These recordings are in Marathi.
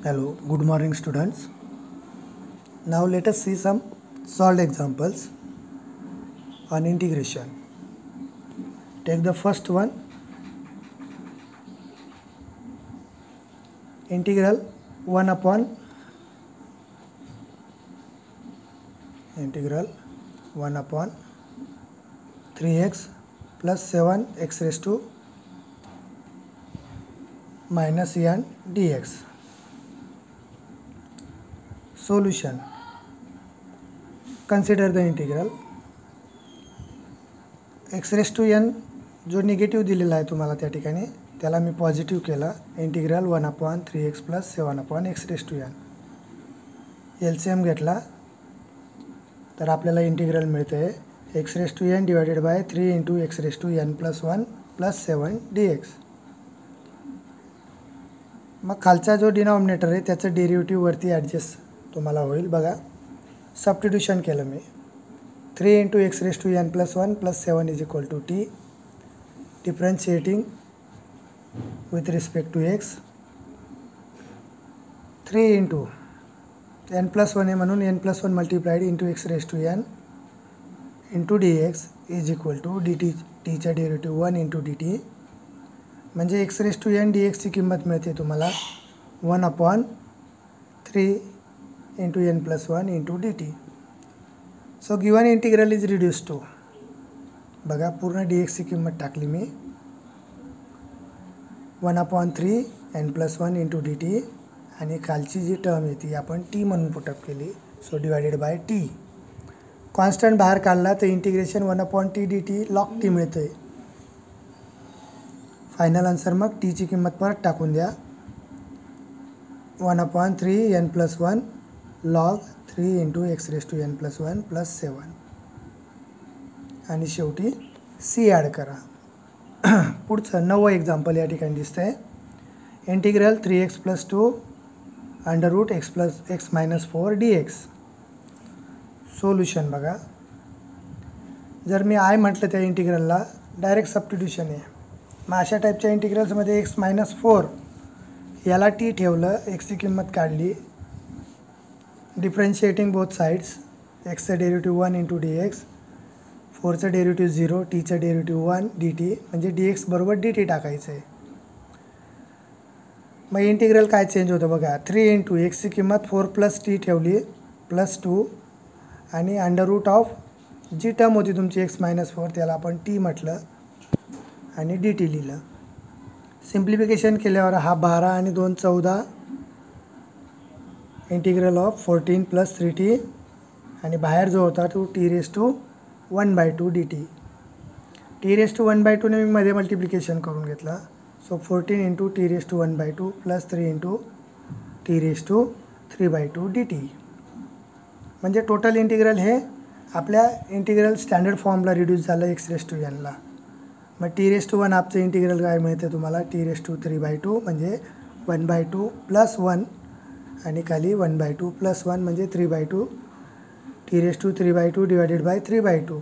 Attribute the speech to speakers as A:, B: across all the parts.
A: Hello, good morning students. Now let us see some solved examples on integration. Take the first one. Integral 1 upon 3x plus 7x raised to minus n dx. Solution. Consider the integral. x raised to n जो निगेटिव्ह दिलेला आहे तुम्हाला त्या ठिकाणी त्याला मी पॉझिटिव्ह केला. Integral 1 upon 3x plus 7 upon x raised to n. LCM घेतला तर आपल्याला इंटिग्रल मिळते x raised to n divided by 3 into x raised to n plus 1 plus 7 dx. मग खालचा जो डिनॉमिनेटर आहे त्याचं डेरिव्हेटिव्ह वरती ॲडजस्ट तुम्हाला होईल. बघा, सबस्टिट्यूशन केलं मी. 3 into x raised to n plus 1 plus 7 is equal to t. Differentiating with respect to x. 3 into n plus 1 आहे म्हणून n plus 1 multiplied into x raised to n into dx is equal to dt. t चा डेरिव्हेटिव्ह 1 into dt म्हणजे x raised to n dx ची किंमत मिळते तुम्हाला 1 upon 3 into n plus 1 into dt. So given integral is reduced to, बघा पूर्ण dx ची किंमत टाकली मी 1 upon 3 n plus 1 into dt आणि खालची जी टर्म आहे ती आपण t म्हणून पुटअप केली. So divided by t. Constant बाहेर काढला तर integration 1 upon t dt log t मिळते. फायनल आन्सर मग t ची किंमत परत टाकून द्या. 1 upon 3 n plus 1 log 3 into x raised to n plus 1 plus 7 आणि शेवटी c ॲड करा. पुढचं 9वं एक्झाम्पल या ठिकाणी दिसतंय. Integral 3x plus 2 under root x plus x minus 4 dx. Solution बघा, जर मी आय म्हटलं त्या इंटिग्रलला डायरेक्ट सबस्टिट्यूशन आहे. मग अशा टाईपच्या इंटिग्रल्समध्ये x minus 4 याला t ठेवलं, एक्सची किंमत काढली. Differentiating both sides. एक्सचं डेरिव्हेटिव्ह 1 into dx, 4चं डेरिव्हेटिव्ह 0, टीचं डेरिव्हेटिव्ह 1 dt म्हणजे dx बरोबर dt टाकायचं आहे. मग इंटिग्रल काय चेंज होतं बघा. 3 into एक्सची किंमत 4 plus t ठेवली प्लस 2 आणि under root of g term होती तुमची x minus 4 त्याला आपण t म्हटलं आणि dt लिहिलं. सिम्प्लिफिकेशन केल्यावर हा 12 आणि 2 14 इंटिग्रल ऑफ 14 plus 3t आणि बाहेर जो होता तो t raised to 1/2 dt. t raised to 1/2 ने मी मध्ये मल्टिप्लिकेशन करून घेतलं. So 14 into t raised to 1/2 plus 3 into t raised to 3/2 dt. म्हणजे टोटल इंटिग्रल हे आपल्या इंटिग्रल स्टँडर्ड फॉर्मला रिड्यूस झालं x raised to n ला. मग t raised to 1 हाफचं इंटिग्रल काय मिळते तुम्हाला t raised to 3/2 म्हणजे 1/2 plus 1 आणि खाली 1/2 plus 1 म्हणजे 3/2. t raised to 3/2 divided by 3/2.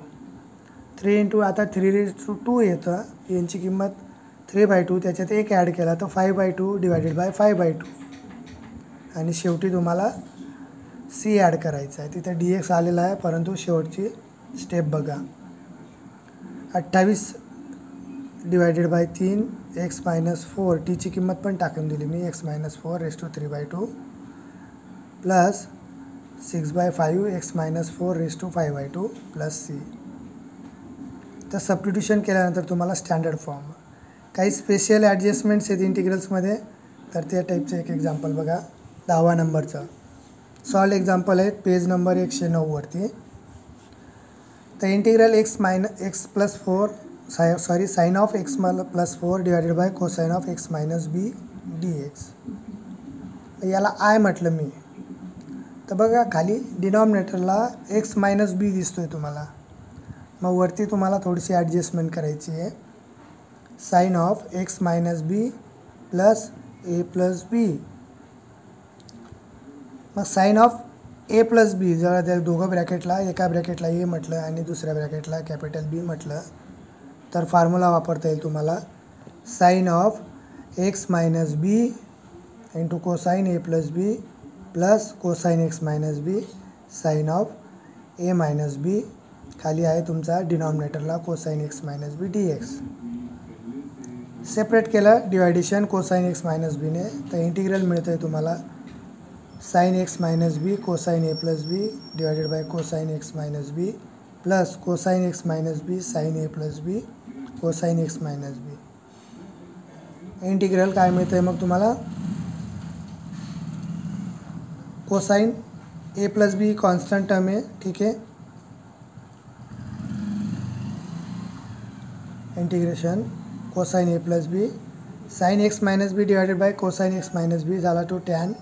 A: 3 into आता 3 raised to 2 येतं, यांची किंमत 3/2 त्याच्यात एक ॲड केला तर 5/2 डिवायडेड बाय 5/2 आणि शेवटी तुम्हाला c ॲड करायचा आहे. तिथे dx आलेला आहे परंतु शेवटची स्टेप बघा. 28 डिवायडेड बाय 3 x minus 4 टीची किंमत पण टाकून दिली मी x minus 4 raised to 3/2 plus 6/5 x minus 4 raised to 5/2 plus c. तर सबस्टिट्यूशन केल्यानंतर तुम्हाला स्टँडर्ड फॉर्म. काही स्पेशल ॲडजस्टमेंट्स आहेत इंटिग्रल्समध्ये तर त्या टाईपचं एक एक्झाम्पल बघा. 10वा नंबरचा सॉल्व एक्झाम्पल आहे पेज नंबर 109 वरती. तर integral x plus 4 sine of x plus 4 divided by cosine of x minus b dx. याला आय म्हटलं मी. तर बघा खाली डिनॉमिनेटरला x minus b दिसतोय तुम्हाला. मग वरती तुम्हाला थोडीशी ॲडजस्टमेंट करायची आहे. Sine of x minus b plus a plus b. मग sine of a plus b जरा त्या दोघं ब्रॅकेटला एका ब्रॅकेटला a म्हटलं आणि दुसऱ्या ब्रॅकेटला कॅपिटल b म्हटलं तर फॉर्म्युला वापरता येईल तुम्हाला. Sine of x minus b into cosine A plus B plus cosine x minus B sine of A minus B, खाली आहे तुमचा डिनॉमिनेटरला cosine x minus B d x. Separate केलं डिवायडेशन कोसाइन एक्स मायनस बीने, तर इंटिग्रल मिळतं आहे तुम्हाला sine x minus B cosine A plus B divided by cosine x minus B plus cosine x minus B sine A plus B cosine x minus B. Integral काय मिळतं आहे मग तुम्हाला, cosine A plus B constant term आहे, ठीक आहे. Integration cosine A plus B sine x minus B divided by cosine x minus B झाला तो tan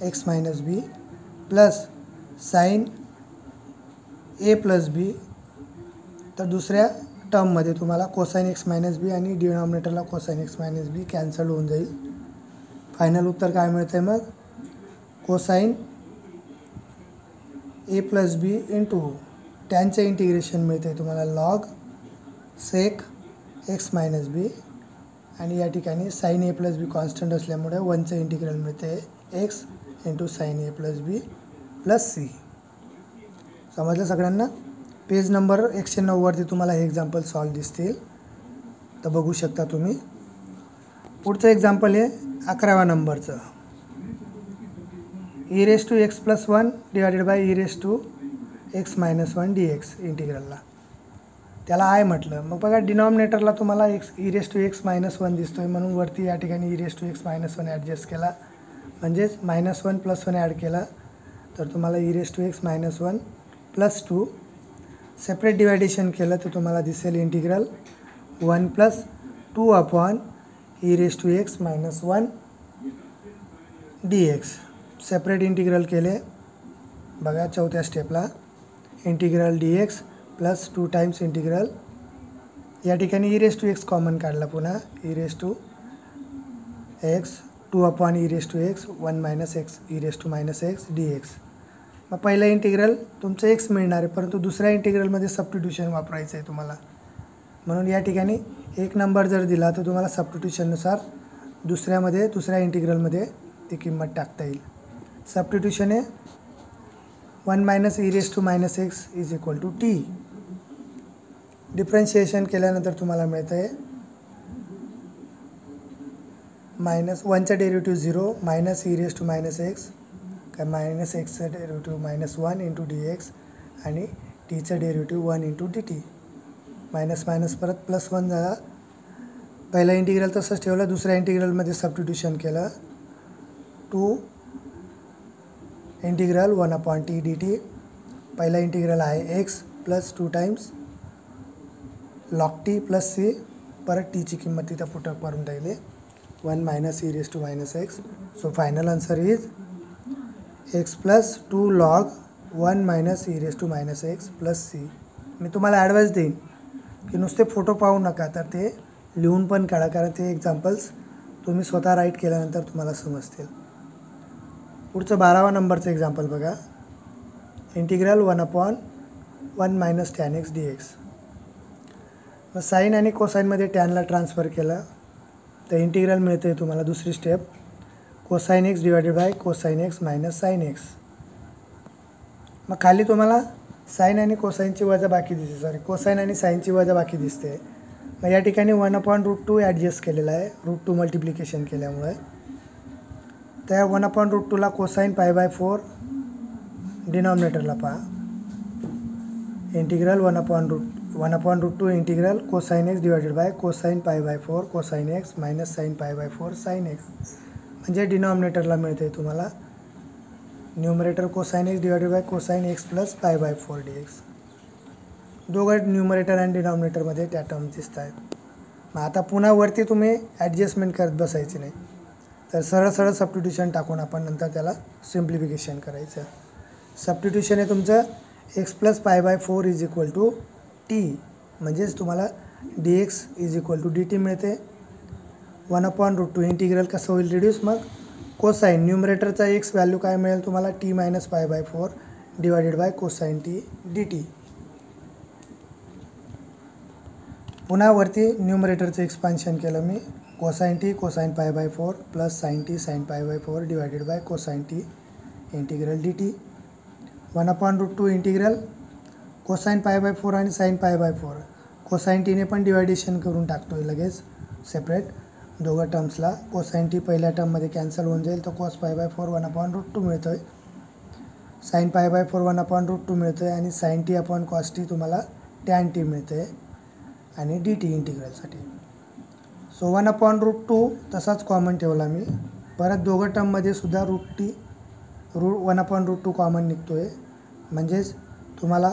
A: x minus B plus sine A plus B. तर दुसऱ्या टर्ममध्ये तुम्हाला कोसाइन एक्स मायनस बी आणि डिनॉमिनेटरला cosine x minus B cancel होऊन जाईल. फायनल उत्तर काय मिळतं आहे मग, cosine A plus b into टॅनचं integration मिळतं आहे तुम्हाला log sec x minus B आणि या ठिकाणी sign A plus B constant असल्यामुळे 1चं इंटिग्रल मिळते x into sign A plus B plus C. समजलं सगळ्यांना. पेज नंबर 190वरती तुम्हाला हे एक्झाम्पल सॉल्व दिसतील, तर बघू शकता तुम्ही. पुढचं एक्झाम्पल आहे 11व्या नंबरचं, e raise to x plus 1 divided by e raise to x minus 1 d x इंटिग्रलला. त्याला आहे म्हटलं, मग बघा डिनॉमिनेटरला तुम्हाला x e raise to x minus 1 दिसतो आहे, म्हणून वरती या ठिकाणी e raise to x minus 1 adjust केला, म्हणजेच -1 + 1 ॲड केला तर तुम्हाला e raise to x minus 1 + 2. Separate division केलं तर तुम्हाला दिसेल integral 1 + 2 upon e raise to x minus 1 d x. Separate integral केले बघा चौथ्या स्टेपला, integral d x plus 2 times integral, या ठिकाणी e raise to x common काढला, पुन्हा e raise to x 2 upon e raise to x 1 - x e raise to -x d x. मग पहिलं इंटिग्रल तुमचं एक्स मिळणार आहे, परंतु दुसऱ्या इंटिग्रलमध्ये सबस्टिट्यूशन वापरायचं आहे तुम्हाला, म्हणून या ठिकाणी एक नंबर जर दिला तर तुम्हाला सबस्टिट्यूशननुसार दुसऱ्या इंटिग्रलमध्ये ती किंमत टाकता येईल. सबस्टिट्यूशन आहे 1 - e raise to -x is equal to t. Differentiation केल्यानंतर तुम्हाला मिळतं आहे -1चं derivative 0 - e raise to -x काय -एक्सचं डेरिव्हेटिव्ह -1 इंटू डी एक्स आणि टीचं derivative 1 into d t. Minus परत +1 झाला. पहिला इंटिग्रल तसंच ठेवलं, दुसऱ्या इंटिग्रलमध्ये सबस्टिट्यूशन केलं 2 integral 1 upon t d t. पहिला इंटिग्रल आहे x plus 2 times log t plus c, परत टीची किंमत तिथं पुटअप करून राहिली 1 - e raise to -x. So final answer is x plus 2 log 1 - e raise to -x plus c. मी तुम्हाला ॲडवाइस देईन की नुसते फोटो पाहू नका, तर ते लिहून पण काढा, कारण ते एक्झाम्पल्स तुम्ही स्वतः राईट केल्यानंतर तुम्हाला समजतील. पुढचं 12व्या नंबरचं एक्झाम्पल बघा, इंटिग्रल 1/1 - tan x dx. मग साईन आणि कोसाईनमध्ये टॅनला ट्रान्सफर केलं तर इंटिग्रल मिळते तुम्हाला दुसरी step cosine x divided by cosine x minus sine x. मग खाली तुम्हाला साइन आणि कोसाइनची वजाबाकी दिसते, कोसाइन आणि साइनची वजाबाकी दिसते. मग या ठिकाणी 1/√2 ॲडजस्ट केलेला आहे √2 मल्टिप्लिकेशन केल्यामुळे. त्या 1/√2ला कोसाइन π/4 डिनॉमिनेटरला पहा, integral 1/√2 integral cosine x divided by cosine π/4 cosine x minus sine π/4 sine x. म्हणजे डिनॉमिनेटरला मिळते तुम्हाला numerator cosine x divided by cosine x plus π/4 dx. दोघं न्यूमरेटर आणि डिनॉमिनेटरमध्ये त्या टर्म दिसत आहेत. मग आता पुन्हा वरती तुम्ही ॲडजस्टमेंट करत बसायची नाही, तर सरळ सबस्टिट्यूशन टाकून आपण नंतर त्याला सिम्प्लिफिकेशन करायचं. सबस्टिट्यूशन आहे तुमचं x plus π/4 is equal to t, म्हणजेच तुम्हाला d x is equal to d t मिळते. 1/√2 इंटिग्रल कसं होईल रिड्यूस, मग कोसाइन न्यूमरेटरचा एक्स व्हॅल्यू काय मिळेल तुम्हाला t minus π/4 divided by cosine t d t. पुन्हा वरती न्यूमरेटरचं एक्सपान्शन केलं मी cosine t cosine pi by 4 plus sine t sine pi by 4 divided by cosine t integral d t. 1/√2 integral cosine pi by 4 आणि साइन पाय बाय 4. कोसाइन टीने पण डिवायडेशन करून टाकतो आहे लगेच सेपरेट दोघं टर्म्सला. कोसाइन टी पहिल्या टर्ममध्ये कॅन्सल होऊन जाईल, तर कॉस पाय बाय 4 1/√2 मिळतो आहे. साइन पाय बाय 4 1/√2 मिळतो आहे आणि sine t upon cos t तुम्हाला टॅन टी मिळतं आहे आणि डी टी इंटिग्रलसाठी. सो 1/√2 तसाच कॉमन ठेवला मी. परत दोघं टर्ममध्ये सुद्धा रूट 1/√2 कॉमन निघतो आहे. म्हणजेच तुम्हाला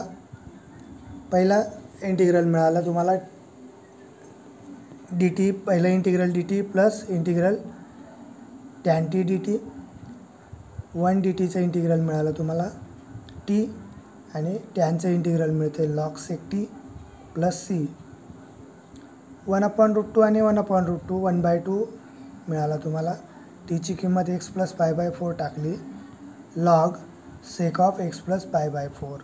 A: पहिला इंटिग्रल मिळाला तुम्हाला डी टी, पहिलं integral d t plus integral tan t d t. 1 d टीचं इंटिग्रल मिळालं तुम्हाला टी आणि टॅनचं इंटिग्रल मिळते log sec t plus c. 1/√2 आणि 1/√2 1/2 मिळाला तुम्हाला. टीची किंमत एक्स प्लस पाय बाय 4 टाकली log sec of x plus पाय बाय 4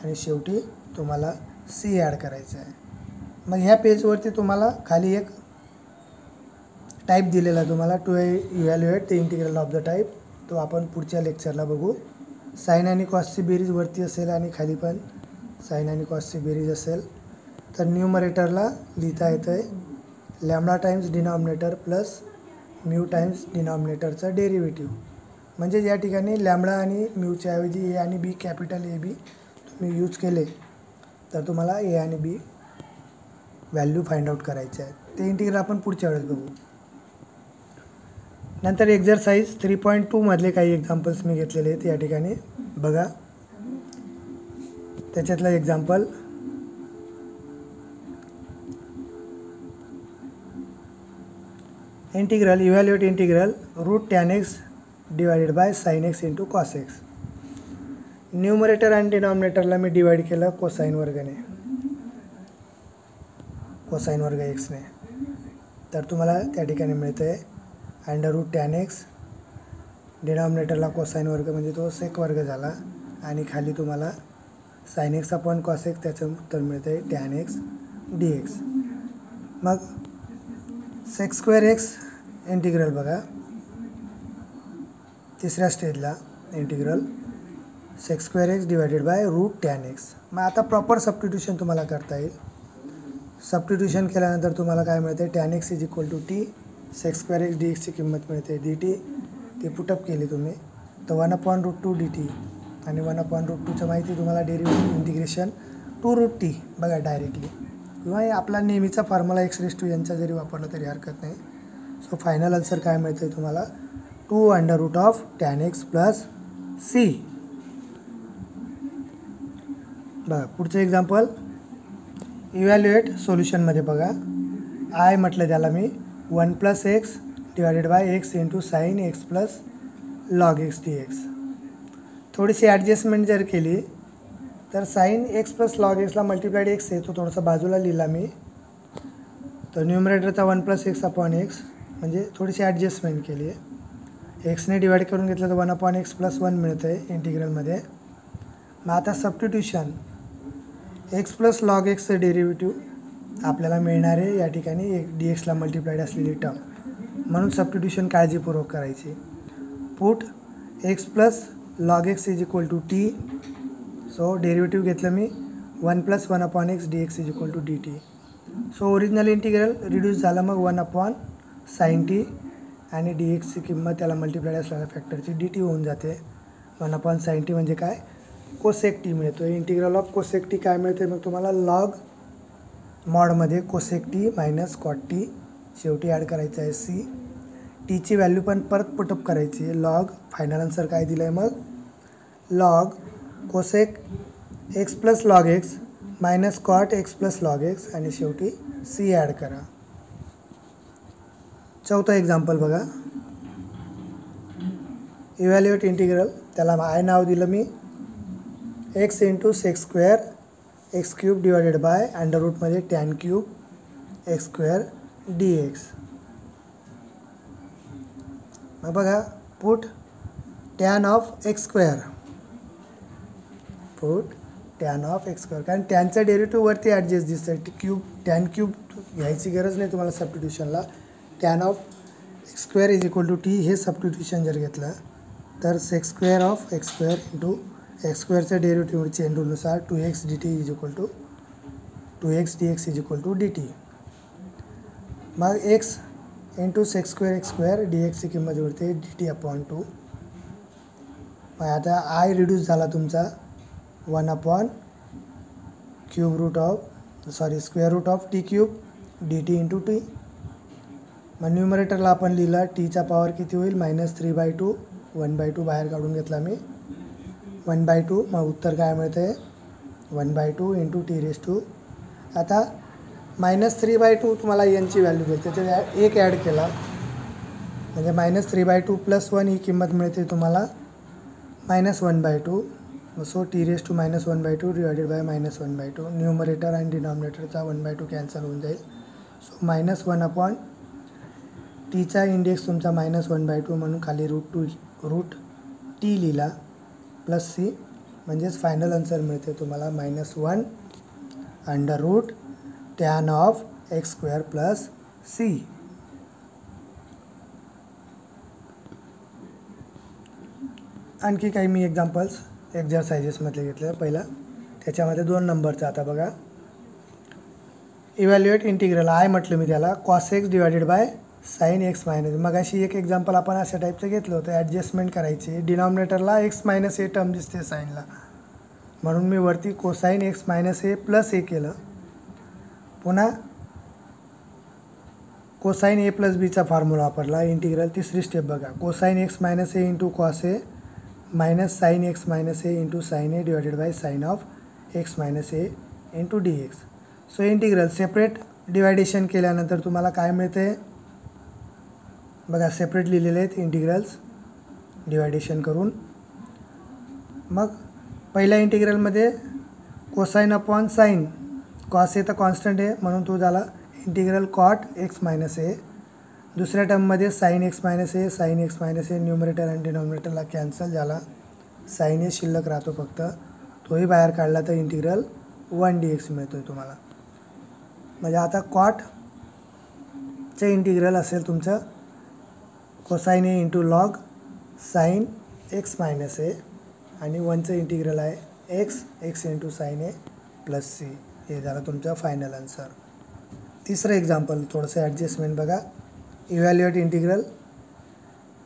A: आणि शेवटी तुम्हाला सी ॲड करायचं आहे. मग ह्या पेजवरती तुम्हाला खाली एक टाईप दिलेला तुम्हाला to evaluate the integral of the type. तो आपण पुढच्या लेक्चरला बघू. साइन आणि कॉसची बेरीज वरती असेल आणि खाली पण साइन आणि कॉसची बेरीज असेल. तर न्यूमरेटरला लिहिता येतं आहे lambda times denominator plus mu times डिनॉमिनेटरचं डेरिव्हेटिव्ह. म्हणजे या ठिकाणी लॅम्बडा आणि म्यूच्या ऐवजी ए आणि बी कॅपिटल ए बी तुम्ही यूज केले तर तुम्हाला ए आणि बी व्हॅल्यू फाइंड आउट करायचे आहे. ते इंटिग्रल आपण पुढच्या वेळेस बघू. नंतर एक्झरसाइज 3.2 मधले काही एक्झाम्पल्स मी घेतलेले आहेत या ठिकाणी बघा. त्याच्यातलं example integral evaluate integral root tan x divided by sine x into cos x. Numerator आणि डिनॉमिनेटरला मी डिवाइड केलं कोसाइन वर्गने, कोसाइन वर्ग एक्सने. तर तुम्हाला त्या ठिकाणी मिळतं आहे अंडर रूट टॅन एक्स, डिनॉमिनेटरला कोसाइन वर्ग म्हणजे तो सेक वर्ग झाला आणि खाली तुम्हाला sine x upon cos x त्याचं उत्तर मिळतं आहे टॅन एक्स डी एक्स. मग सेक स्क्वेअर एक्स इंटिग्रल बघा तिसऱ्या स्टेजला integral sec square x divided by root tan x. मग आता प्रॉपर सबस्टिट्यूशन तुम्हाला करता येईल. सबस्टिट्यूशन केल्यानंतर तुम्हाला काय मिळते tan x is equal to t, sec square x d एक्सची किंमत मिळते डी टी. ती पुटअप केली तुम्ही तर 1/√2 डी टी आणि 1/√2चं माहिती तुम्हाला derivative integration two root t बघा डायरेक्टली, किंवा आपला नेहमीचा फॉर्म्युला एक्स रेस टू यांचा जरी वापरला तरी हरकत नाही. सो फायनल आन्सर काय मिळतं आहे तुम्हाला 2 टॅन एक्स प्लस सी. बघा पुढचं एक्झाम्पल इव्हॅल्युएट सोल्युशनमध्ये बघा. आय म्हटलं त्याला मी 1 + x divided by x into sine x plus log x d x. थोडीशी ॲडजस्टमेंट जर केली तर साइन एक्स प्लस लॉग एक्सला मल्टिप्लाइड एक्स आहे तो थोडासा बाजूला लिहिला मी. तर न्यूमरेटरचा 1 + एक्स अपॉन एक्स म्हणजे थोडीशी ॲडजस्टमेंट केली आहे. एक्सने डिवाइड करून घेतलं तर 1/x + 1 मिळतं आहे इंटिग्रलमध्ये. मग आता सबस्टिट्यूशन एक्स प्लस लॉग एक्सचं डेरिव्हेटिव्ह आपल्याला मिळणार आहे या ठिकाणी एक डी एक्सला मल्टिप्लाइड असलेली टर्म, म्हणून सबस्टिट्यूशन काळजीपूर्वक करायची. Put x plus log x is equal to t. So derivative घेतलं मी 1 + 1/x dx is equal to d t. So original integral reduce झालं मग 1/sin टी आणि डी एक्सची किंमत त्याला मल्टिप्लाइड असलेल्या फॅक्टरची डी टी होऊन जाते. 1/sin टी म्हणजे काय कोसेक टी मिळतो. इंटिग्रल ऑफ कोसेक टी काय मिळते मग तुम्हाला लॉग मॉडमध्ये cosec t minus cot t शेवटी ॲड करायचं आहे सी. टीची व्हॅल्यू पण परत पुटअप करायची आहे लॉग. फायनल आन्सर काय दिलं आहे मग log cosec x plus log x minus cot x plus log x आणि शेवटी सी ॲड करा. चौथा एक्झाम्पल बघा इव्हॅल्युएट इंटिग्रल. त्याला आय नाव दिलं मी x into sec square x cube divided by अंडररूटमध्ये tan cube x square d x. मग बघा put tan of x square, put tan of x square, कारण टॅनचं डेरिव्हेटिव्ह वरती ॲडजस्ट दिसतं आहे. क्यूब टॅन क्यूब घ्यायची गरज नाही तुम्हाला सबस्टिट्यूशनला. Tan of x square is equal to t हे सबस्टिट्यूशन जर घेतलं तर secs square of x square into x स्क्वेअरचं डेरिव्हेटिव्ह चेन रूलनुसार 2x dt is equal to 2x dx is equal to dt. मग x into secs square x square dxची किंमत उरते dt/2. मग आता आय रिड्यूस झाला तुमचा cube root of square root of t cube dt into t. मग न्यूमरेटरला आपण लिहिलं टीचा पॉवर किती होईल -3/2 1/2 बाहेर काढून घेतला मी 1/2. मग उत्तर काय मिळते 1/2 इंटू टी रेस टू. आता -3/2 तुम्हाला यांची व्हॅल्यू भेटते त्याच्यात एक ॲड केला म्हणजे -3/2 + 1 ही किंमत मिळते तुम्हाला -1/2. So t raise to -1/2 divided by -1/2. Numerator आणि डिनॉमिनेटरचा 1/2 कॅन्सल होऊन जाईल. सो -1 टीचा इंडेक्स तुमचा -1/2 म्हणून खाली रूट टी लिहिला +c म्हणजेच फायनल आन्सर मिळते तुम्हाला -1 tan of x square plus c. आणखी काही मी एक्झाम्पल्स एक्झरसाइजेसमधले घेतले. पहिला त्याच्यामध्ये 2 नंबरचा आता बघा इव्हॅल्युएट इंटिग्रल आय म्हटलं मी त्याला cos x divided by sin x minus. मग अशी एक एक्झाम्पल आपण अशा टाईपचं घेतलं होतं. ॲडजस्टमेंट करायची डिनॉमिनेटरला x मायनस ए टर्म दिसते साईनला म्हणून मी वरती cosine x minus a plus a केलं. पुन्हा कोसाईन ए प्लस बीचा फॉर्म्युला वापरला. इंटिग्रल तिसरी स्टेप बघा cosine x minus a into cos a minus sine x minus a into sine a divided by sine of x minus a into d x. So integral separate division केल्यानंतर तुम्हाला काय मिळते बघा सेपरेट लिहिलेले आहेत इंटिग्रल्स डिवायडेशन करून. मग पहिल्या इंटिग्रलमध्ये cosine upon sine cos A तर कॉन्स्टंट आहे म्हणून तो झाला इंटिग्रल कॉट एक्स मायनस ए. दुसऱ्या टर्ममध्ये sine x minus A sine x minus A numerator आणि डिनॉमिनेटरला कॅन्सल झाला साईन ए शिल्लक राहतो फक्त तोही बाहेर काढला तर इंटिग्रल 1 dx मिळतो आहे तुम्हाला. म्हणजे आता कॉटचे इंटिग्रल असेल तुमचं cosine a into log sine x minus a आणि 1चं इंटिग्रल आहे x into sine a plus c. हे झालं तुमचं फायनल आन्सर. तिसरं एक्झाम्पल थोडंसं ॲडजस्टमेंट बघा evaluate integral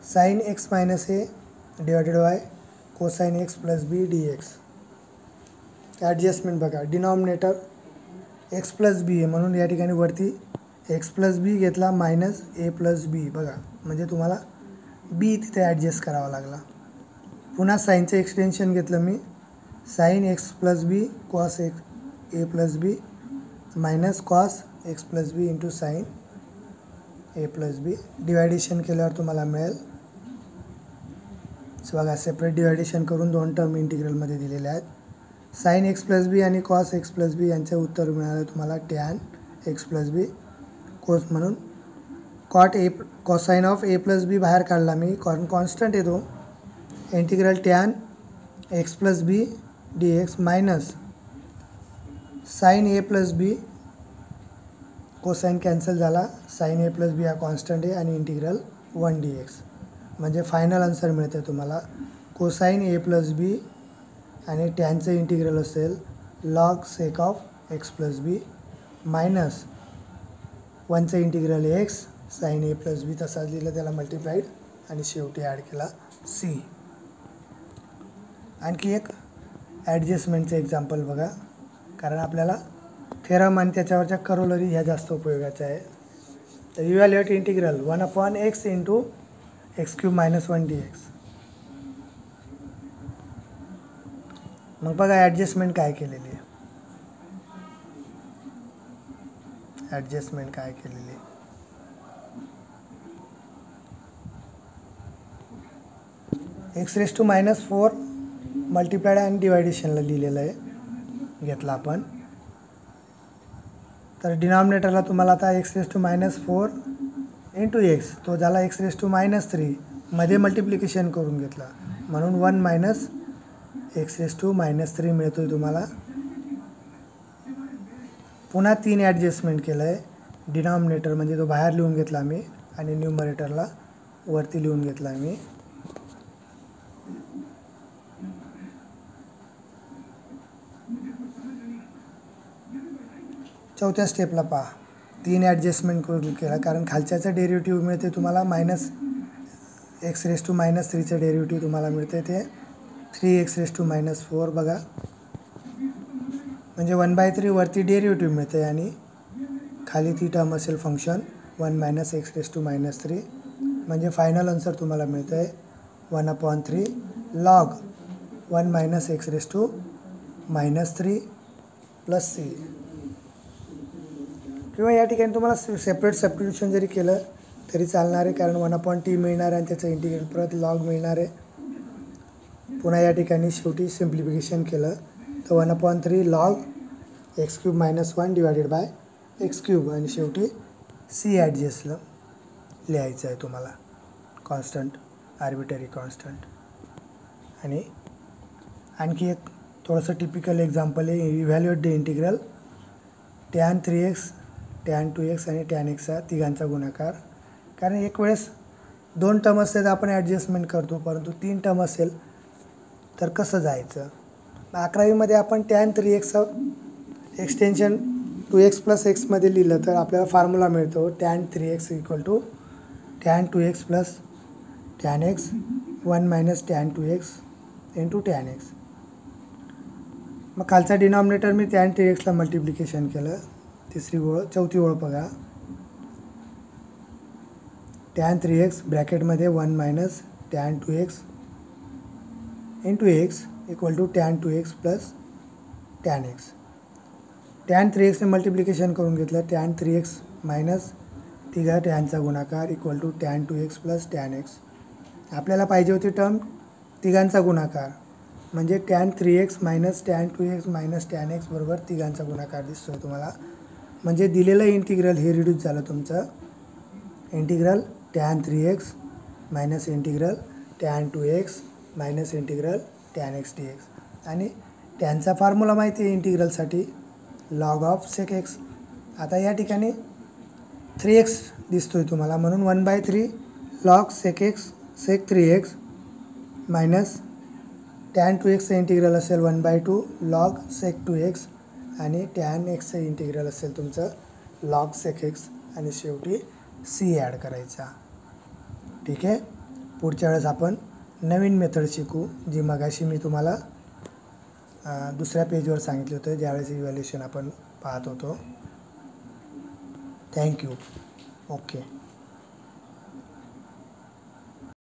A: sine x minus a divided by cosine x plus b d x. Adjustment बघा डिनॉमिनेटर एक्स प्लस बी आहे म्हणून या ठिकाणी वरती एक्स प्लस बी घेतला मायनस ए प्लस बी बघा म्हणजे तुम्हाला बी तिथे ॲडजस्ट करावा लागला. पुन्हा साईनचं एक्सटेन्शन घेतलं मी sine x plus b cos x a plus b minus cos x plus b into sine a plus b. Division केल्यावर तुम्हाला मिळेल बघा सेपरेट डिवायडेशन करून 2 टर्म इंटिग्रलमध्ये दिलेल्या आहेत. साईन एक्स प्लस बी आणि कॉस एक्स प्लस बी यांचं उत्तर मिळालं तुम्हाला tan x plus b cos म्हणून cot a cosine of a plus b बाहेर काढला मी कॉन्स्टंट येतो integral tan x plus b d x minus sine a plus b cosine cancel झाला साईन ए प्लस बी हा कॉन्स्टंट आहे आणि इंटिग्रल 1 dx. म्हणजे फायनल आन्सर मिळते तुम्हाला कोसाईन ए प्लस बी आणि टॅनचं इंटिग्रल असेल log sec of x plus b minus 1चं integral x sine a plus b तसाच लिहिलं त्याला मल्टिप्लाइड आणि शेवटी ॲड केला सी. आणखी एक ॲडजस्टमेंटचं एक्झाम्पल बघा कारण आपल्याला थेरम आणि त्याच्यावरच्या करोलरी ह्या जास्त उपयोगाच्या आहे. तर evaluate integral 1/x into x cube minus 1 dx. मग बघा ॲडजस्टमेंट काय केलेली आहे x⁻⁴ मल्टिप्लाइड आणि डिवायडेशनला लिहिलेलं आहे घेतला आपण. तर डिनॉमिनेटरला तुम्हाला आता x⁻⁴ इंटू एक्स तो झाला x⁻³ मध्ये मल्टिप्लिकेशन करून घेतला म्हणून 1 - x⁻³ मिळतो आहे तुम्हाला. पुन्हा 3 ॲडजस्टमेंट केलं आहे डिनॉमिनेटर म्हणजे तो बाहेर लिहून घेतला मी आणि न्यूमरेटरला वरती लिहून घेतला आहे मी. चौथ्या स्टेपला पहा, 3 ॲडजस्टमेंट करून केला, कारण खालच्याचं डेरिव्हेटिव्ह मिळते तुम्हाला -x⁻³ डेरिव्हेटिव्ह तुम्हाला मिळते ते 3x⁻⁴. बघा, म्हणजे 1/3 वरती डेरिव्हेटिव्ह मिळते आणि खाली ती टर्म असेल फंक्शन 1 - x⁻³ म्हणजे फायनल आन्सर तुम्हाला मिळतं आहे 1/3 log 1 - x⁻³ प्लस c. किंवा या ठिकाणी तुम्हाला सेपरेट सबस्टिट्यूशन जरी केलं तरी चालणार आहे, कारण 1/t मिळणार आहे आणि त्याचं इंटिग्रेट परत लॉग मिळणार आहे. पुन्हा या ठिकाणी शेवटी सिम्प्लिफिकेशन केलं तर 1/3 log x³ - 1 divided bye x³ आणि शेवटी c ॲडजस्टला लिहायचं आहे तुम्हाला, कॉन्स्टंट, आर्बिटरी कॉन्स्टंट. आणि आणखी एक थोडंसं टिपिकल एक्झाम्पल आहे, evaluate the integral tan 3x, tan 2x आणि tan x तिघांचा गुणाकार. कारण एक वेळेस 2 टर्म असते तर आपण ॲडजस्टमेंट करतो, परंतु 3 टर्म असेल तर कसं जायचं. 11वीमध्ये आपण tan 3x extension 2x + x मध्ये लिहिलं तर आपल्याला फॉर्म्युला मिळतो tan 3x = tan 2x + tan x 1 - tan 2x × tan x. मग खालचा डिनॉमिनेटर मी tan 3x ला मल्टिप्लिकेशन केलं. चौथी ओळ बघा, tan 3x ब्रॅकेटमध्ये 1 - tan 2x × x = tan 2x + tan x. tan 3x ने मल्टिप्लिकेशन करून घेतलं, tan 3x - तिघा टॅनचा गुणाकार = tan 2x + tan x. आपल्याला पाहिजे होती टर्म तिघांचा गुणाकार, म्हणजे tan 3x - tan 2x - tan x बरोबर तिघांचा गुणाकार दिसतोय तुम्हाला. म्हणजे दिलेलं इंटिग्रल हे रिड्यूस झालं तुमचं integral tan 3x - integral tan 2x - integral tan x dx. आणि टॅनचा फॉर्म्युला माहिती आहे इंटिग्रलसाठी, log of sec x. आता या ठिकाणी 3x दिसतोय तुम्हाला, म्हणून 1/3 log sec 3x minus tan 2xचं इंटिग्रल असेल 1/2 log sec 2x आणि tan xचं इंटिग्रल असेल तुमचं log sec x आणि शेवटी c ॲड करायचा. ठीक आहे. पुढच्या वेळेस आपण नवीन मेथड शिकू, जी मगाशी मी तुम्हाला दुसऱ्या पेजवर सांगितलं होतं ज्यावेळेस इव्हॅल्युएशन आपण पाहत होतो. थँक्यू. ओके.